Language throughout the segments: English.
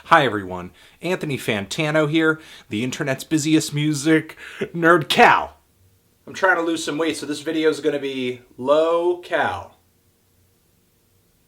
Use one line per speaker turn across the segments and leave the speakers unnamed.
Hi everyone, Anthony Fantano here, the internet's busiest music nerd cow. I'm trying to lose some weight, so this video is going to be low cal.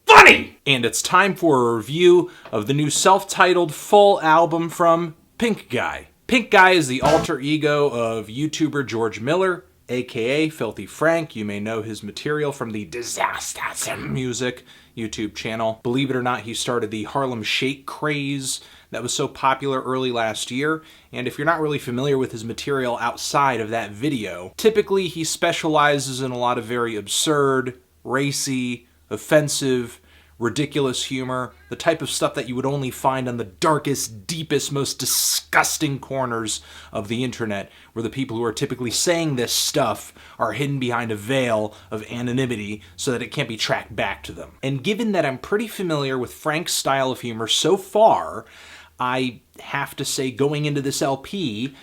Funny! And it's time for a review of the new self-titled full album from Pink Guy. Pink Guy is the alter ego of YouTuber George Miller, aka Filthy Frank. You may know his material from the Disaster Music YouTube channel. Believe it or not, he started the Harlem Shake craze that was so popular early last year. And if you're not really familiar with his material outside of that video, typically he specializes in a lot of very absurd, racy, offensive, ridiculous humor, the type of stuff that you would only find on the darkest, deepest, most disgusting corners of the internet, where the people who are typically saying this stuff are hidden behind a veil of anonymity so that it can't be tracked back to them. And given that I'm pretty familiar with Frank's style of humor so far, I have to say going into this LP,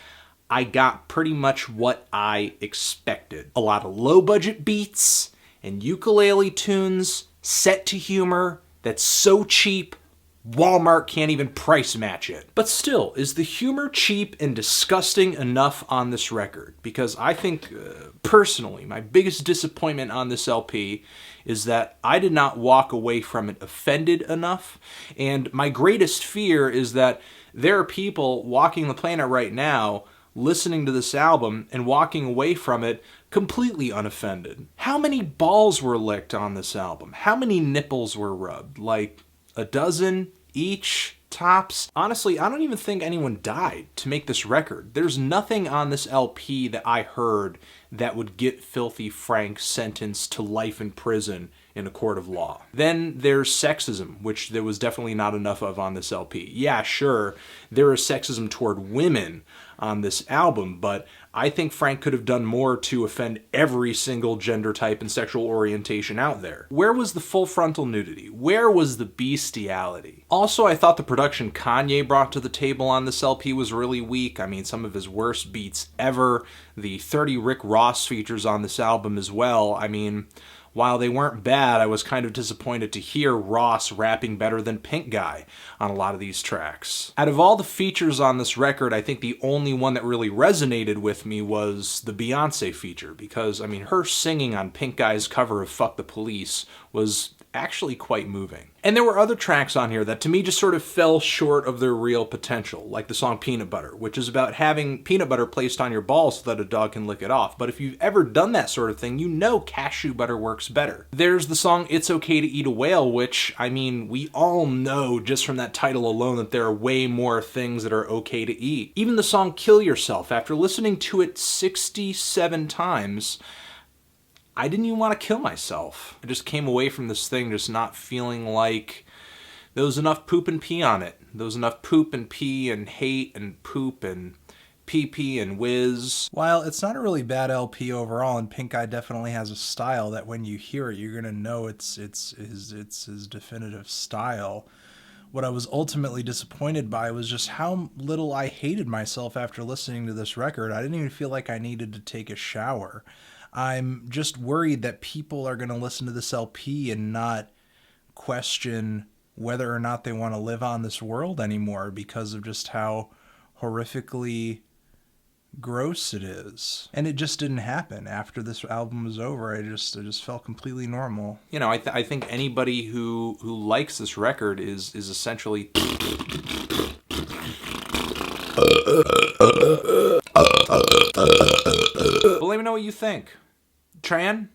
I got pretty much what I expected. A lot of low-budget beats and ukulele tunes set to humor that's so cheap, Walmart can't even price match it. But still, is the humor cheap and disgusting enough on this record? Because I think, personally, my biggest disappointment on this LP is that I did not walk away from it offended enough. And my greatest fear is that there are people walking the planet right now listening to this album and walking away from it completely unoffended. How many balls were licked on this album? How many nipples were rubbed? Like a dozen each, tops? Honestly, I don't even think anyone died to make this record. There's nothing on this LP that I heard that would get Filthy Frank sentenced to life in prison in a court of law. Then there's sexism, which there was definitely not enough of on this LP. Yeah, sure, there is sexism toward women on this album, but I think Frank could have done more to offend every single gender type and sexual orientation out there. Where was the full frontal nudity? Where was the bestiality? Also, I thought the production Kanye brought to the table on this LP was really weak. I mean, some of his worst beats ever. The 30 Rick Ross features on this album as well. I mean, while they weren't bad, I was kind of disappointed to hear Ross rapping better than Pink Guy on a lot of these tracks. Out of all the features on this record, I think the only one that really resonated with me was the Beyonce feature, because, I mean, her singing on Pink Guy's cover of Fuck the Police was actually quite moving. And there were other tracks on here that to me just sort of fell short of their real potential, like the song Peanut Butter, which is about having peanut butter placed on your balls so that a dog can lick it off. But if you've ever done that sort of thing, you know cashew butter works better. There's the song It's Okay to Eat a Whale, which, I mean, we all know just from that title alone that there are way more things that are okay to eat. Even the song Kill Yourself, after listening to it 67 times, I didn't even want to kill myself. I just came away from this thing just not feeling like there was enough poop and pee on it. There was enough poop and pee and hate and poop and pee and whiz. While it's not a really bad LP overall, and Pink Guy definitely has a style that when you hear it, you're gonna know it's his definitive style. What I was ultimately disappointed by was just how little I hated myself after listening to this record. I didn't even feel like I needed to take a shower. I'm just worried that people are going to listen to this LP and not question whether or not they want to live on this world anymore because of just how horrifically gross it is. And it just didn't happen. After this album was over, I just felt completely normal. You know, I think anybody who likes this record is essentially well, let me know what you think. Tran?